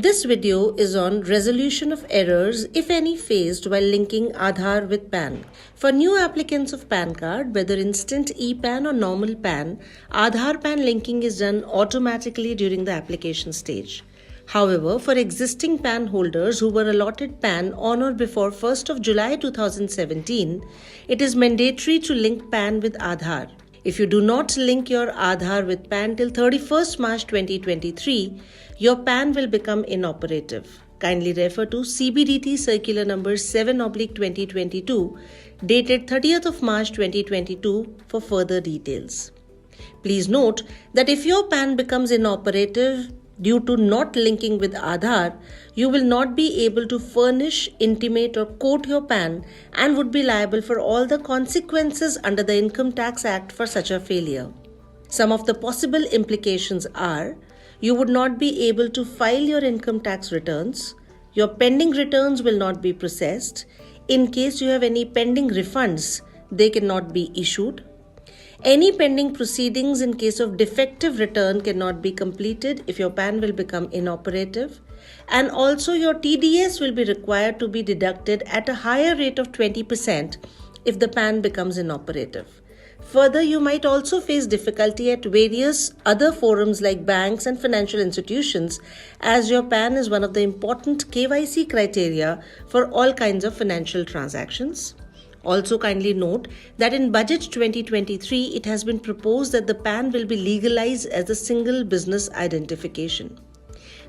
This video is on resolution of errors, if any, faced while linking Aadhaar with PAN. For new applicants of PAN card, whether instant e-PAN or normal PAN, Aadhaar PAN linking is done automatically during the application stage. However, for existing PAN holders who were allotted PAN on or before 1st of July 2017, it is mandatory to link PAN with Aadhaar. If you do not link your Aadhaar with PAN till 31st March 2023, your PAN will become inoperative. Kindly refer to CBDT Circular Number 7/2022 dated 30th of March 2022 for further details. Please note that if your PAN becomes inoperative due to not linking with Aadhaar, you will not be able to furnish, intimate or quote your PAN and would be liable for all the consequences under the Income Tax Act for such a failure. Some of the possible implications are: you would not be able to file your income tax returns, your pending returns will not be processed, in case you have any pending refunds, they cannot be issued, any pending proceedings in case of defective return cannot be completed if your PAN will become inoperative, and also your TDS will be required to be deducted at a higher rate of 20% if the PAN becomes inoperative. Further, you might also face difficulty at various other forums like banks and financial institutions, as your PAN is one of the important KYC criteria for all kinds of financial transactions. Also, kindly note that in Budget 2023, it has been proposed that the PAN will be legalized as a single business identification.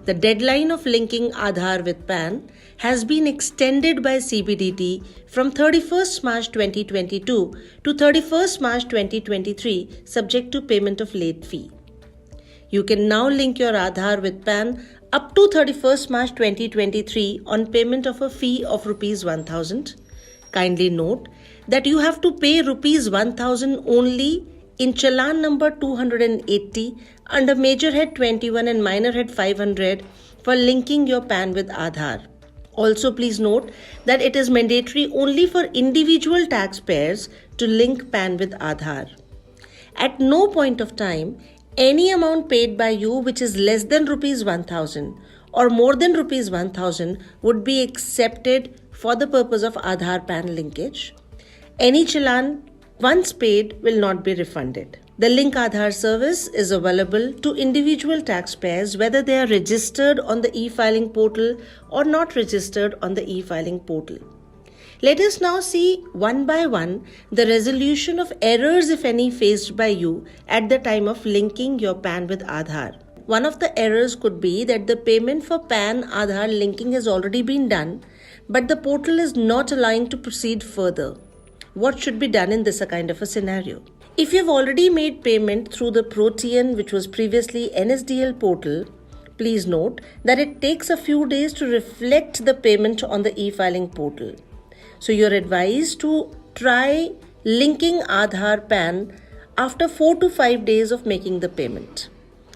The deadline of linking Aadhaar with PAN has been extended by CBDT from 31st March 2022 to 31st March 2023, subject to payment of late fee. You can now link your Aadhaar with PAN up to 31st March 2023 on payment of a fee of Rs 1,000. Kindly note that you have to pay Rs 1,000 only in Challan number 280 under Major Head 21 and Minor Head 500 for linking your PAN with Aadhaar. Also, please note that it is mandatory only for individual taxpayers to link PAN with Aadhaar. At no point of time, any amount paid by you which is less than Rs 1,000 or more than Rs 1,000 would be accepted for the purpose of Aadhaar PAN linkage. Any challan once paid will not be refunded. The Link Aadhaar service is available to individual taxpayers whether they are registered on the e-filing portal or not registered on the e-filing portal. Let us now see one by one the resolution of errors, if any, faced by you at the time of linking your PAN with Aadhaar. One of the errors could be that the payment for PAN Aadhaar linking has already been done, but the portal is not allowing to proceed further. What should be done in this kind of a scenario? If you have already made payment through the Protean, which was previously NSDL portal, please note that it takes a few days to reflect the payment on the e-filing portal. So you're advised to try linking Aadhaar PAN after 4 to 5 days of making the payment.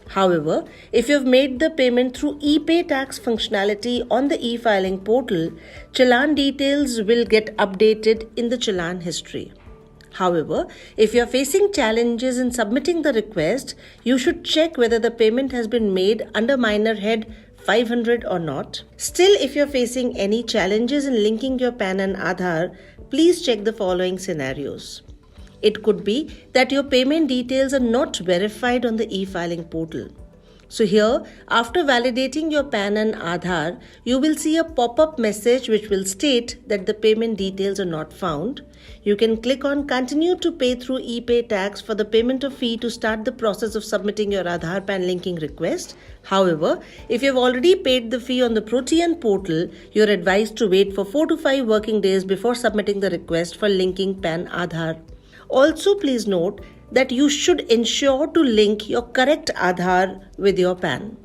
However, if you have made the payment through e-pay tax functionality on the e-filing portal, challan details will get updated in the challan history. However, if you are facing challenges in submitting the request, you should check whether the payment has been made under Minor Head 500 or not. Still, if you are facing any challenges in linking your PAN and Aadhaar, please check the following scenarios. It could be that your payment details are not verified on the e-filing portal. So here, after validating your PAN and Aadhaar, you will see a pop-up message which will state that the payment details are not found. You can click on Continue to pay through e-pay tax for the payment of fee to start the process of submitting your Aadhaar PAN linking request. However, if you have already paid the fee on the Protean portal, you are advised to wait for 4 to 5 working days before submitting the request for linking PAN Aadhaar. Also, please note that you should ensure to link your correct Aadhaar with your PAN.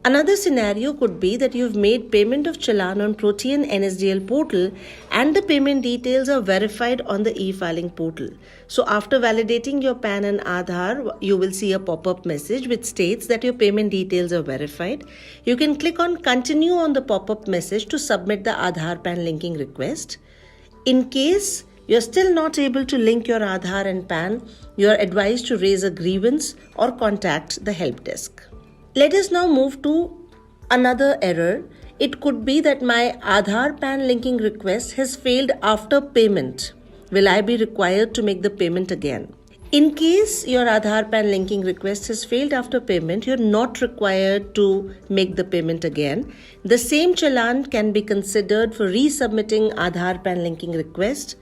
Another scenario could be that you have made payment of challan on Protean NSDL portal and the payment details are verified on the e-filing portal. So after validating your PAN and Aadhaar, you will see a pop-up message which states that your payment details are verified. You can click on Continue on the pop-up message to submit the Aadhaar PAN linking request. In case you're still not able to link your Aadhaar and PAN, you are advised to raise a grievance or contact the help desk. Let us now move to Another error, it could be that my Aadhaar PAN linking request has failed after payment. Will I be required to make the payment again? In case your Aadhaar PAN linking request has failed after payment, you're not required to make the payment again. The same challan can be considered for resubmitting Aadhaar PAN linking request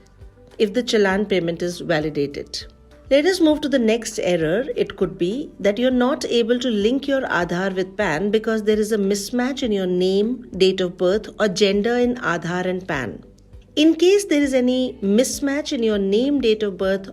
if the challan payment is validated. Let us move to the next error. It could be that you're not able to link your Aadhaar with PAN because there is a mismatch in your name, date of birth, or gender in Aadhaar and PAN. In case there is any mismatch in your name, date of birth,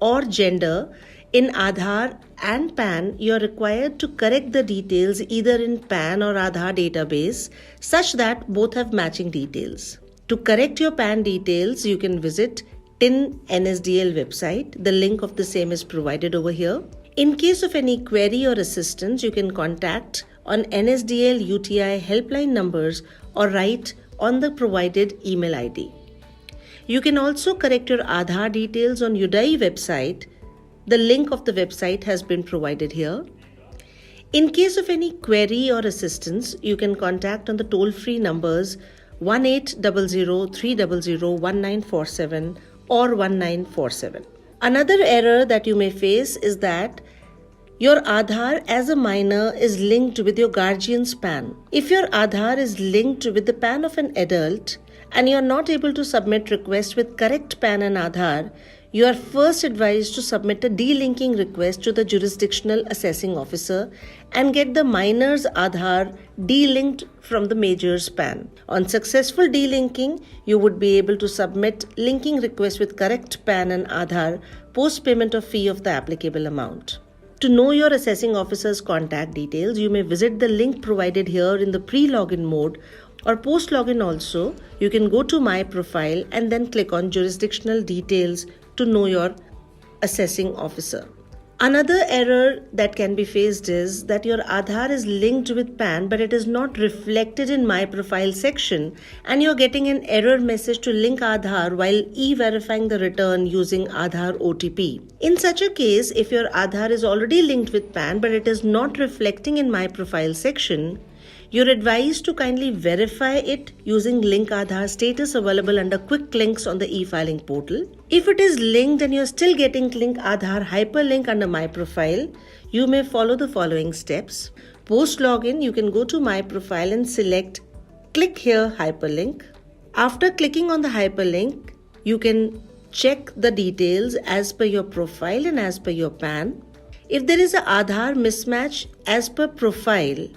or gender in Aadhaar and PAN, you are required to correct the details either in PAN or Aadhaar database such that both have matching details. To correct your PAN details, you can visit TIN NSDL website. The link of the same is provided over here. In case of any query or assistance, you can contact on NSDL UTI helpline numbers or write on the provided email ID. You can also correct your Aadhaar details on UDAI website. The link of the website has been provided here. In case of any query or assistance, you can contact on the toll-free numbers 1800-300-1947 or 1947. Another error that you may face is that your Aadhaar as a minor is linked with your guardian's PAN. If your Aadhaar is linked with the PAN of an adult and you are not able to submit request with correct PAN and Aadhaar, you are first advised to submit a delinking request to the jurisdictional assessing officer and get the minor's Aadhaar delinked from the major's PAN. On successful delinking, you would be able to submit linking request with correct PAN and Aadhaar post payment of fee of the applicable amount. To know your assessing officer's contact details, you may visit the link provided here in the pre-login mode or post-login also. You can go to My Profile and then click on Jurisdictional Details to know your assessing officer. Another error that can be faced is that your Aadhaar is linked with PAN but it is not reflected in My Profile section and you're getting an error message to link Aadhaar while e-verifying the return using Aadhaar OTP. In such a case, if your Aadhaar is already linked with PAN but it is not reflecting in My Profile section, you're advised to kindly verify it using Link Aadhaar status available under quick links on the e-filing portal. If it is linked and you're still getting Link Aadhaar hyperlink under My Profile, you may follow the following steps. Post login, you can go to My Profile and select Click Here Hyperlink. After clicking on the hyperlink, you can check the details as per your profile and as per your PAN. If there is an Aadhaar mismatch as per profile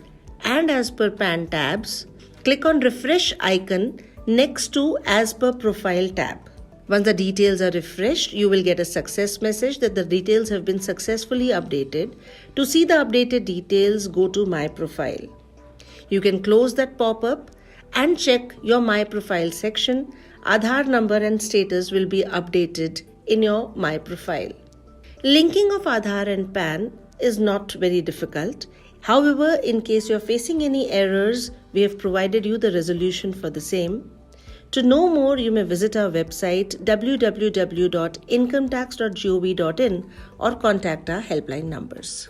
and as per PAN tabs, click on refresh icon next to as per profile tab. Once the details are refreshed, you will get a success message that the details have been successfully updated. To see the updated details, go to My Profile. You can close that pop-up and check your My Profile section. Aadhaar number and status will be updated in your My Profile. Linking of Aadhaar and PAN is not very difficult. However, in case you are facing any errors, we have provided you the resolution for the same. To know more, you may visit our website www.incometax.gov.in or contact our helpline numbers.